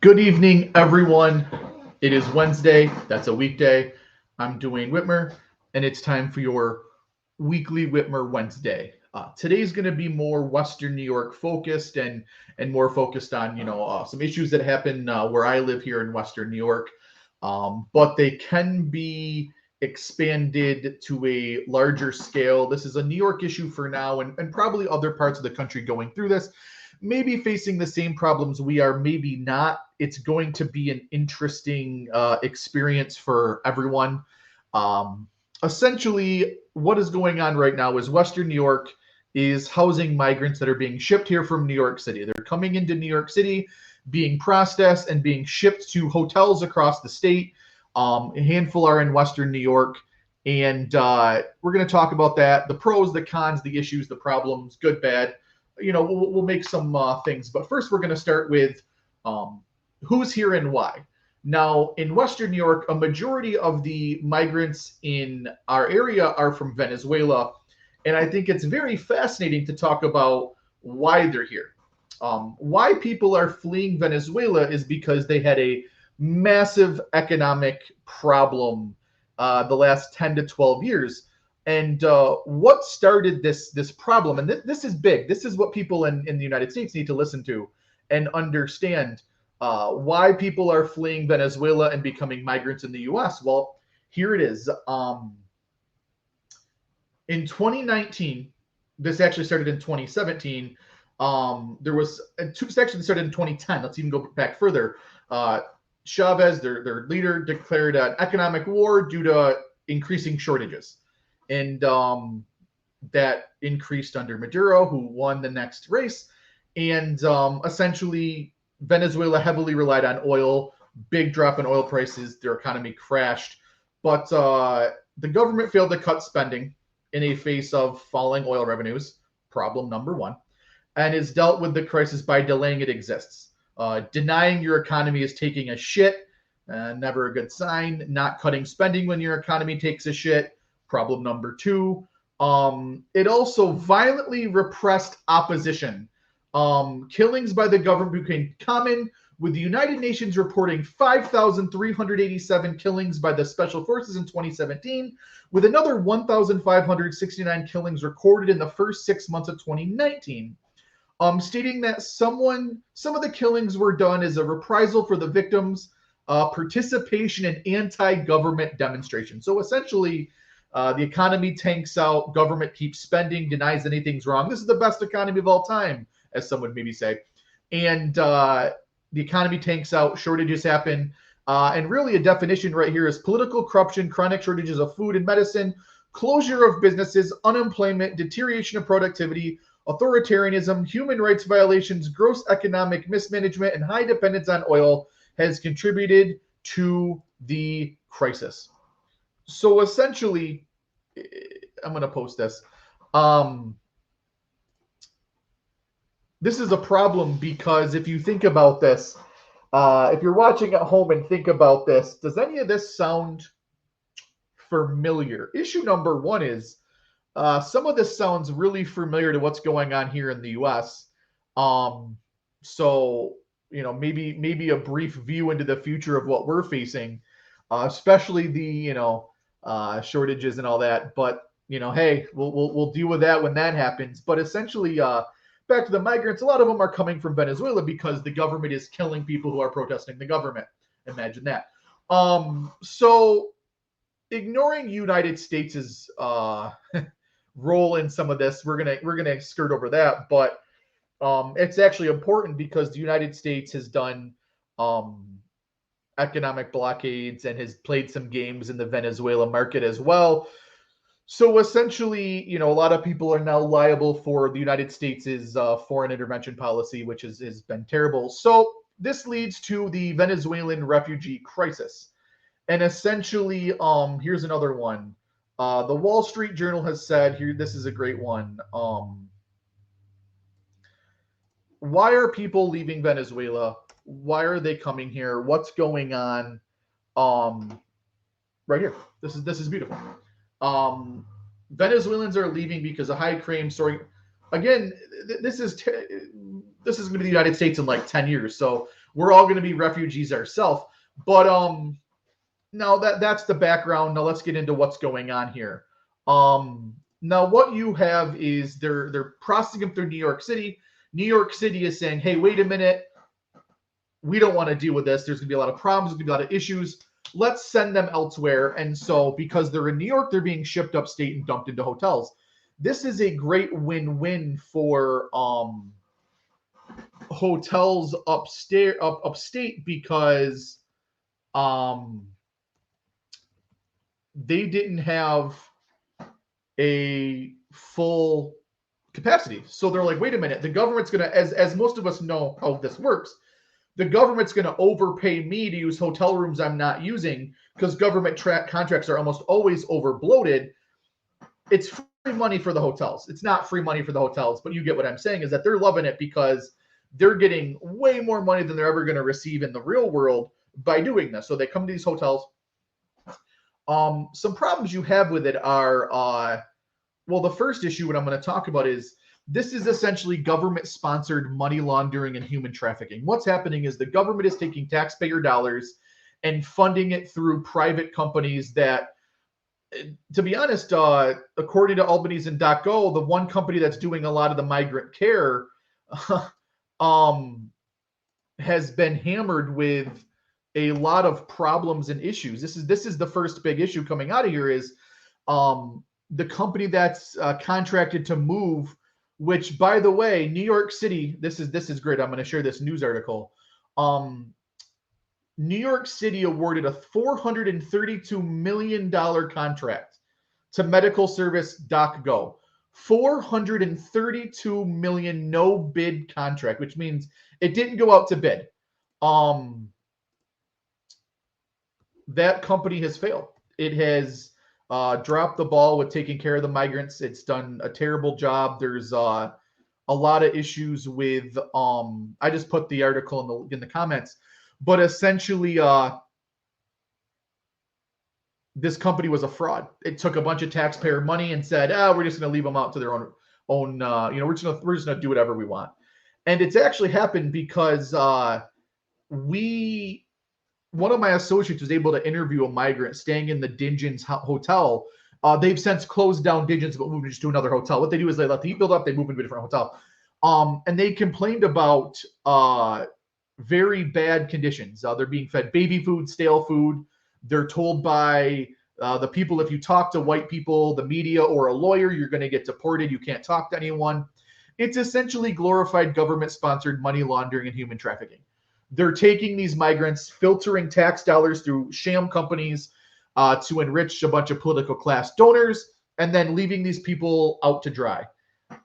Good evening, everyone. It is Wednesday. That's a weekday. I'm Duane Whitmer, and it's time for your weekly Whitmer Wednesday. Today's going to be more Western New York focused and more focused on some issues that happen where I live here in Western New York, but they can be expanded to a larger scale. This is a New York issue for now, and probably other parts of the country going through this maybe facing the same problems we are, maybe not. It's going to be an interesting experience for everyone. Um, Essentially, what is going on right now is Western New York is housing migrants that are being shipped here from New York City. They're coming into New York City, being processed and being shipped to hotels across the state. A handful are in Western New York. And we're going to talk about that, the pros, the cons, the issues, the problems, good, bad. We'll make some things. But first, we're going to start with who's here and why. Now, in Western New York, a majority of the migrants in our area are from Venezuela. And I think it's very fascinating to talk about why they're here. Why people are fleeing Venezuela is because they had a massive economic problem the last 10 to 12 years. And what started this problem? And this is big. This is what people in the United States need to listen to and understand why people are fleeing Venezuela and becoming migrants in the U.S. Well, here it is. In 2019, this actually started in 2017. There was two sections started in 2010. Let's even go back further. Chavez, their leader, declared an economic war due to increasing shortages. And that increased under Maduro, who won the next race. And essentially, Venezuela heavily relied on oil, big drop in oil prices, their economy crashed. But the government failed to cut spending in a face of falling oil revenues, problem number one, and has dealt with the crisis by delaying it exists. Denying your economy is taking a shit, never a good sign. Not cutting spending when your economy takes a shit, problem number two. It also violently repressed opposition. Killings by the government became common, with the United Nations reporting 5,387 killings by the special forces in 2017, with another 1,569 killings recorded in the first 6 months of 2019. Stating that some of the killings were done as a reprisal for the victims' participation in anti-government demonstrations. So essentially, the economy tanks out, government keeps spending, denies anything's wrong. This is the best economy of all time, as some would maybe say. And the economy tanks out, shortages happen. And really a definition right here is political corruption, chronic shortages of food and medicine, closure of businesses, unemployment, deterioration of productivity, authoritarianism, human rights violations, gross economic mismanagement, and high dependence on oil has contributed to the crisis. So essentially, I'm going to post this. This is a problem because if you think about this, if you're watching at home and think about this, does any of this sound familiar? Issue number one is some of this sounds really familiar to what's going on here in the U.S. So maybe a brief view into the future of what we're facing, especially the shortages and all that. But hey, we'll deal with that when that happens. But essentially, back to the migrants, a lot of them are coming from Venezuela because the government is killing people who are protesting the government. Imagine that. So ignoring United States' role in some of this, we're gonna skirt over that. But it's actually important because the United States has done economic blockades and has played some games in the Venezuela market as well. So essentially, a lot of people are now liable for the United States' foreign intervention policy, which has been terrible. So this leads to the Venezuelan refugee crisis. And essentially, here's another one. The Wall Street Journal has said, here, this is a great one. Why are people leaving Venezuela? Why are they coming here? What's going on? Right here. This is beautiful. Venezuelans are leaving because of high crime story. Again, this is going to be the United States in like 10 years. So We're all going to be refugees ourselves. But now that's the background. Now let's get into what's going on here. Now what you have is they're processing them through New York City. New York City is saying, hey, wait a minute, we don't want to deal with this. There's going to be a lot of problems. There's going to be a lot of issues. Let's send them elsewhere. And so because they're in New York, they're being shipped upstate and dumped into hotels. This is a great win-win for hotels upstate because they didn't have a full capacity. So they're like, wait a minute, the government's going to, as most of us know how this works, the government's going to overpay me to use hotel rooms I'm not using because government contracts are almost always overbloated. It's free money for the hotels. It's not free money for the hotels, but you get what I'm saying is that they're loving it because they're getting way more money than they're ever going to receive in the real world by doing this. So they come to these hotels. Some problems you have with it are, well, the first issue what I'm going to talk about is this is essentially government-sponsored money laundering and human trafficking. What's happening is the government is taking taxpayer dollars and funding it through private companies that, to be honest, according to Albanese and .go, the one company that's doing a lot of the migrant care has been hammered with a lot of problems and issues. This is the first big issue coming out of here is the company that's contracted to move, which, by the way, New York City, this is great. I'm going to share this news article. New York City awarded a $432 million contract to medical service .go. $432 million no bid contract, which means it didn't go out to bid. That company has failed. It has dropped the ball with taking care of the migrants. It's done a terrible job. There's a lot of issues with. I just put the article in the comments, but essentially, this company was a fraud. It took a bunch of taxpayer money and said, we're just going to leave them out to their own. We're just going to do whatever we want. And it's actually happened because one of my associates was able to interview a migrant staying in the Dingens hotel. They've since closed down Dingens, but moved just to another hotel. What they do is they let the heat build up, they move into a different hotel. And they complained about very bad conditions. They're being fed baby food, stale food. They're told by the people, if you talk to white people, the media, or a lawyer, you're going to get deported. You can't talk to anyone. It's essentially glorified government-sponsored money laundering and human trafficking. They're taking these migrants, filtering tax dollars through sham companies to enrich a bunch of political class donors, and then leaving these people out to dry.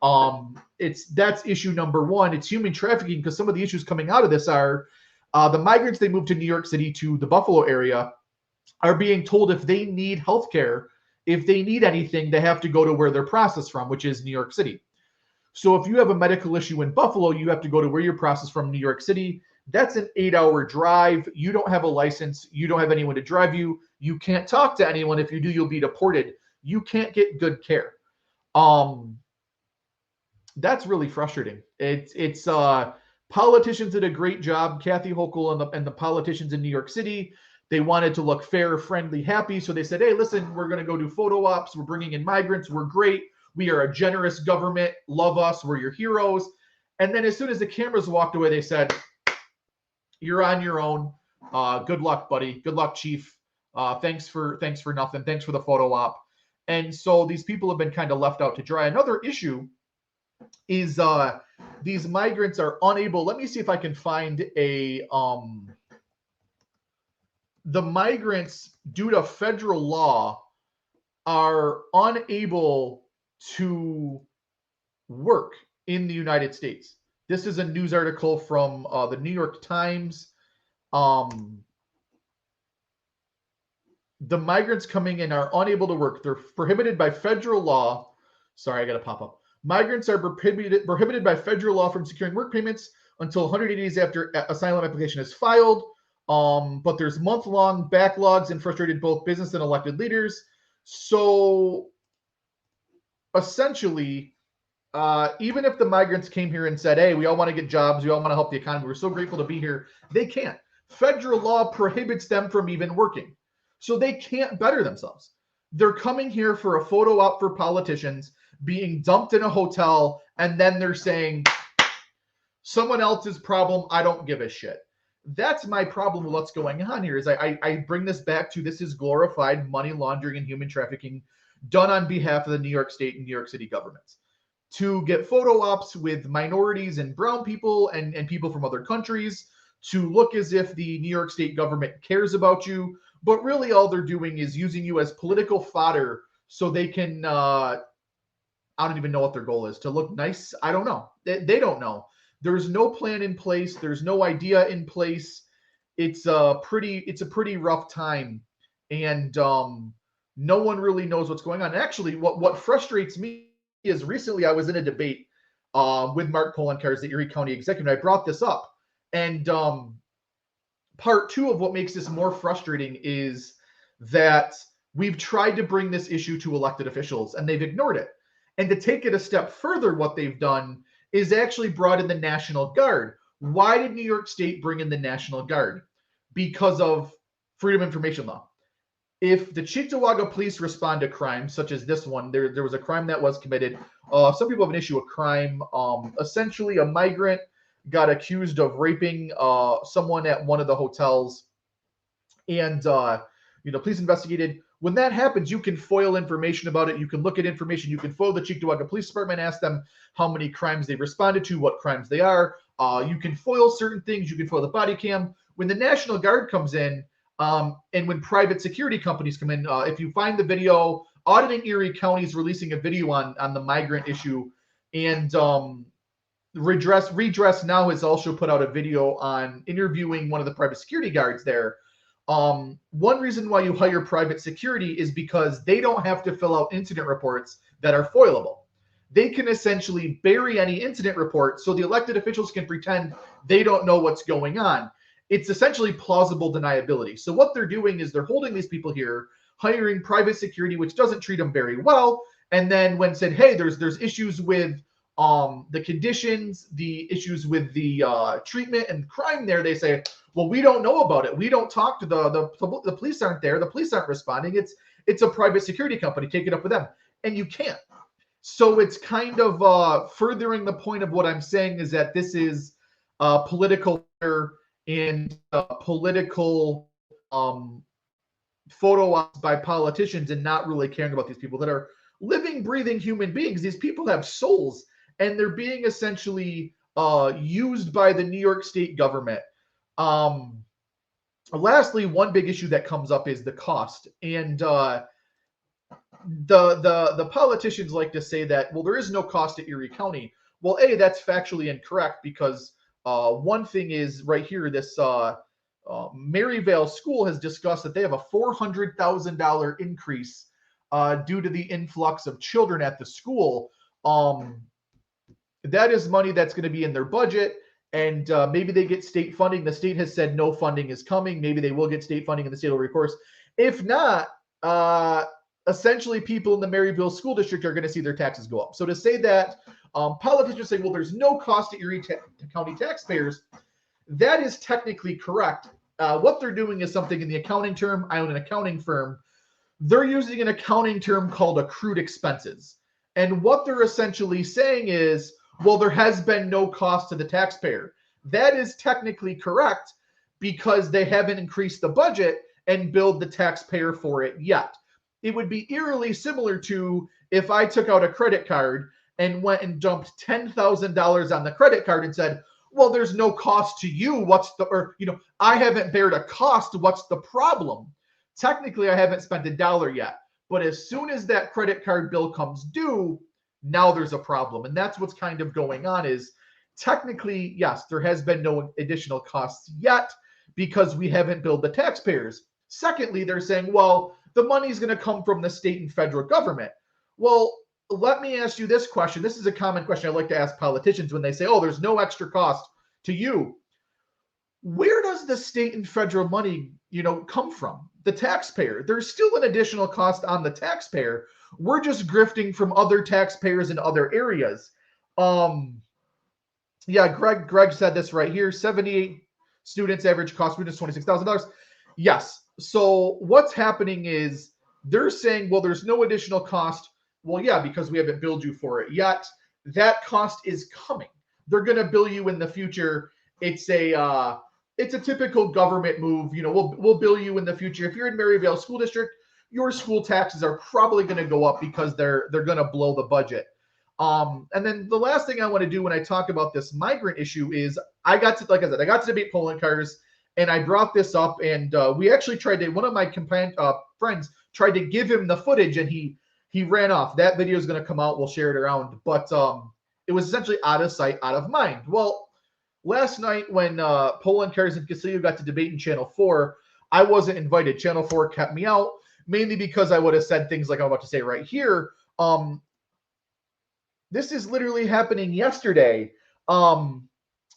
That's issue number one. It's human trafficking because some of the issues coming out of this are the migrants they moved to New York City to the Buffalo area are being told if they need health care, if they need anything, they have to go to where they're processed from, which is New York City. So if you have a medical issue in Buffalo, you have to go to where you're processed from, New York City. That's an 8-hour drive. You don't have a license. You don't have anyone to drive you. You can't talk to anyone. If you do, you'll be deported. You can't get good care. That's really frustrating. It's politicians did a great job. Kathy Hochul and the politicians in New York City, they wanted to look fair, friendly, happy. So they said, hey, listen, we're going to go do photo ops. We're bringing in migrants. We're great. We are a generous government. Love us. We're your heroes. And then as soon as the cameras walked away, they said, you're on your own. Good luck, buddy. Good luck, chief. Thanks for nothing. Thanks for the photo op. And so these people have been kind of left out to dry. Another issue is these migrants are unable. Let me see if I can find the migrants, due to federal law, are unable to work in the United States. This is a news article from the New York Times. The migrants coming in are unable to work. They're prohibited by federal law. Sorry, I got to pop up. Migrants are prohibited by federal law from securing work payments until 180 days after asylum application is filed. But there's month-long backlogs and frustrated both business and elected leaders. So essentially, even if the migrants came here and said, hey, we all want to get jobs, we all want to help the economy, we're so grateful to be here, they can't. Federal law prohibits them from even working. So they can't better themselves. They're coming here for a photo op for politicians, being dumped in a hotel, and then they're saying, someone else's problem, I don't give a shit. That's my problem with what's going on here. Is I bring this back to, this is glorified money laundering and human trafficking done on behalf of the New York State and New York City governments to get photo ops with minorities and brown people and people from other countries to look as if the New York State government cares about you. But really all they're doing is using you as political fodder so they can, I don't even know what their goal is, to look nice. I don't know. They don't know. There's no plan in place. There's no idea in place. It's a pretty rough time. And no one really knows what's going on. And actually, what frustrates me is recently I was in a debate with Mark Polenkars, the Erie County executive. I brought this up. And part two of what makes this more frustrating is that we've tried to bring this issue to elected officials and they've ignored it. And to take it a step further, what they've done is actually brought in the National Guard. Why did New York State bring in the National Guard? Because of freedom of information law. If the Cheektowaga police respond to crimes such as this one, there was a crime that was committed. Some people have an issue with crime. Essentially, a migrant got accused of raping someone at one of the hotels, and police investigated. When that happens, you can foil information about it. You can look at information. You can foil the Cheektowaga Police Department, ask them how many crimes they responded to, what crimes they are. You can foil certain things. You can foil the body cam. When the National Guard comes in, and when private security companies come in, if you find the video, Auditing Erie County is releasing a video on the migrant issue, and Redress Now has also put out a video on interviewing one of the private security guards there. One reason why you hire private security is because they don't have to fill out incident reports that are foilable. They can essentially bury any incident report so the elected officials can pretend they don't know what's going on. It's essentially plausible deniability. So what they're doing is they're holding these people here, hiring private security, which doesn't treat them very well. And then when said, hey, there's issues with the conditions, the issues with the treatment and crime there, they say, well, we don't know about it. We don't talk to the police aren't there. The police aren't responding. It's a private security company. Take it up with them. And you can't. So it's kind of furthering the point of what I'm saying is that this is political and political photo ops by politicians and not really caring about these people that are living, breathing human beings. These people have souls, and they're being essentially used by the New York State government. Lastly, one big issue that comes up is the cost. And the politicians like to say that, well, there is no cost to Erie County. Well, A, that's factually incorrect because one thing is right here, this Maryvale School has discussed that they have a $400,000 increase due to the influx of children at the school. That is money that's going to be in their budget, and maybe they get state funding. The state has said no funding is coming. Maybe they will get state funding and the state will recourse. If not, essentially people in the Maryville School District are going to see their taxes go up. So to say that politicians say, well, there's no cost to Erie County taxpayers, that is technically correct. What they're doing is something in the accounting term. I own an accounting firm. They're using an accounting term called accrued expenses. And what they're essentially saying is, well, there has been no cost to the taxpayer. That is technically correct because they haven't increased the budget and billed the taxpayer for it yet. It would be eerily similar to if I took out a credit card and went and dumped $10,000 on the credit card and said, well, there's no cost to you. I haven't bared a cost. What's the problem? Technically, I haven't spent $1 yet. But as soon as that credit card bill comes due, now there's a problem. And that's what's kind of going on is technically, yes, there has been no additional costs yet because we haven't billed the taxpayers. Secondly, they're saying, well, the money is going to come from the state and federal government. Well, let me ask you this question. This is a common question I like to ask politicians when they say, oh, there's no extra cost to you. Where does the state and federal money, come from? The taxpayer. There's still an additional cost on the taxpayer. We're just grifting from other taxpayers in other areas. Yeah, Greg said this right here. 78 students, average cost students $26,000. Yes. So what's happening is they're saying, well, there's no additional cost. Well, yeah, because we haven't billed you for it yet. That cost is coming. They're going to bill you in the future. It's a typical government move. You know, we'll bill you in the future. If you're in Maryvale School District, your school taxes are probably going to go up because they're going to blow the budget. And then the last thing I want to do when I talk about this migrant issue is I got to debate polling cars, and I brought this up, and we actually tried to. One of my friends tried to give him the footage, and he ran off. That video is going to come out. We'll share it around, but it was essentially out of sight, out of mind. Well, last night when Poland Cars and Casillo got to debate in Channel 4, I wasn't invited. Channel 4 kept me out, mainly because I would have said things like I'm about to say right here. This is literally happening yesterday.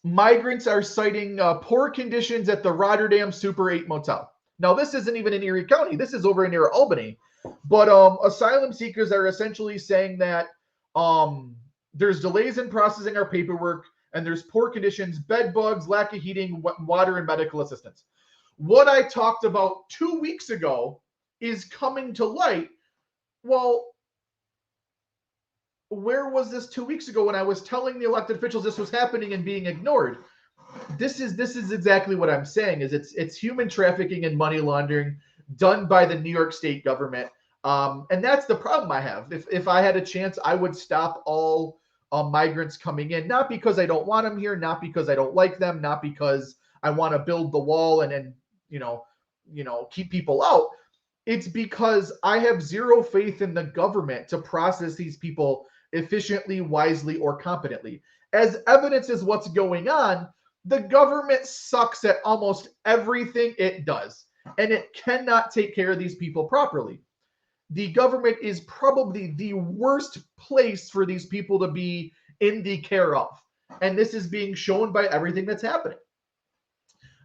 Migrants are citing poor conditions at the Rotterdam Super 8 motel. Now, this isn't even in Erie County. This is over near Albany. But asylum seekers are essentially saying that there's delays in processing our paperwork, and there's poor conditions, bed bugs, lack of heating, water, and medical assistance. What I talked about 2 weeks ago is coming to light. Well, where was this 2 weeks ago when I was telling the elected officials this was happening and being ignored? This is exactly what I'm saying. Is it's human trafficking and money laundering done by the New York State government, and that's the problem I have. If I had a chance, I would stop all migrants coming in, not because I don't want them here, not because I don't like them, not because I want to build the wall and keep people out. It's because I have zero faith in the government to process these people efficiently, wisely, or competently. As evidence is what's going on, the government sucks at almost everything it does, and it cannot take care of these people properly. The government is probably the worst place for these people to be in the care of, and this is being shown by everything that's happening.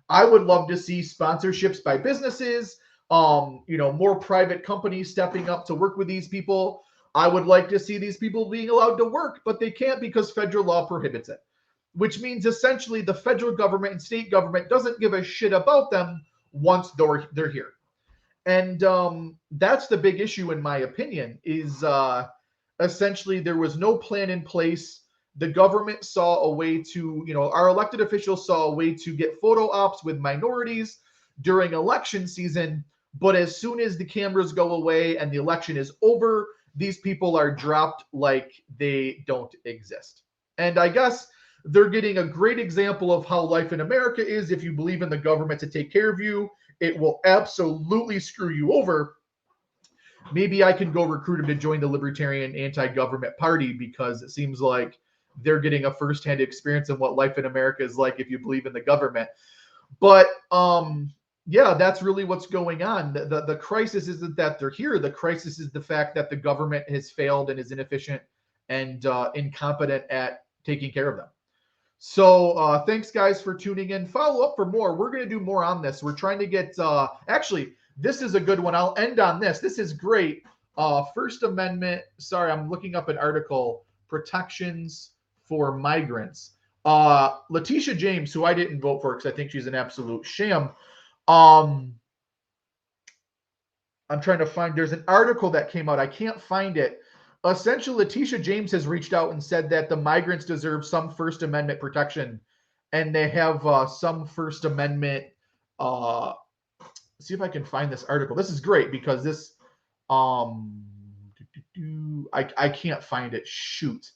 I would love to see sponsorships by businesses, more private companies stepping up to work with these people. I would like to see these people being allowed to work, but they can't because federal law prohibits it, which means essentially the federal government and state government doesn't give a shit about them once they're here. And that's the big issue, in my opinion, is essentially there was no plan in place. The government saw a way to, our elected officials saw a way to get photo ops with minorities during election season. But as soon as the cameras go away and the election is over, these people are dropped like they don't exist. And I guess they're getting a great example of how life in America is. If you believe in the government to take care of you, it will absolutely screw you over. Maybe I can go recruit him to join the Libertarian Anti-Government Party, because it seems like they're getting a firsthand experience of what life in America is like if you believe in the government. But yeah, that's really what's going on. The crisis isn't that they're here. The crisis is the fact that the government has failed and is inefficient and incompetent at taking care of them. So thanks, guys, for tuning in. Follow up for more. We're going to do more on this. We're trying to get actually, this is a good one. I'll end on this. This is great. First Amendment. Sorry, I'm looking up an article. Protections for migrants. Letitia James, who I didn't vote for because I think she's an absolute sham. I'm trying to find, there's an article that came out. I can't find it. Essentially, Letitia James has reached out and said that the migrants deserve some First Amendment protection, and they have some First Amendment. See if I can find this article. This is great because this, I can't find it. Shoot.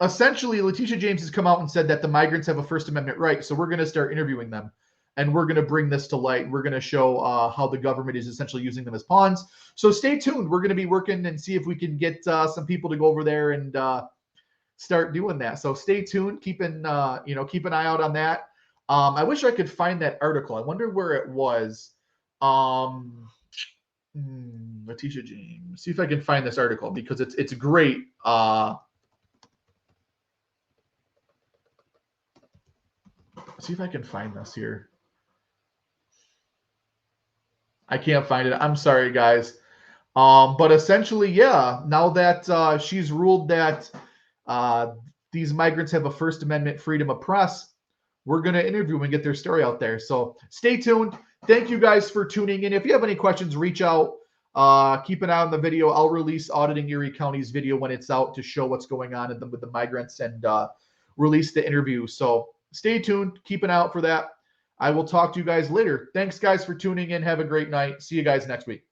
Essentially, Letitia James has come out and said that the migrants have a First Amendment right, so we're going to start interviewing them. And we're going to bring this to light. We're going to show how the government is essentially using them as pawns. So stay tuned. We're going to be working and see if we can get some people to go over there and start doing that. So stay tuned. Keep an eye out on that. I wish I could find that article. I wonder where it was. Letitia James. See if I can find this article because it's great. See if I can find this here. I can't find it. I'm sorry, guys. But essentially, yeah, now that she's ruled that These migrants have a First Amendment freedom of press. We're going to interview them and get their story out there. So stay tuned. Thank you guys for tuning in. If you have any questions, reach out. Keep an eye on the video. I'll release Auditing Erie County's video when it's out to show what's going on with the migrants and release the interview. So stay tuned. Keep an eye out for that. I will talk to you guys later. Thanks, guys, for tuning in. Have a great night. See you guys next week.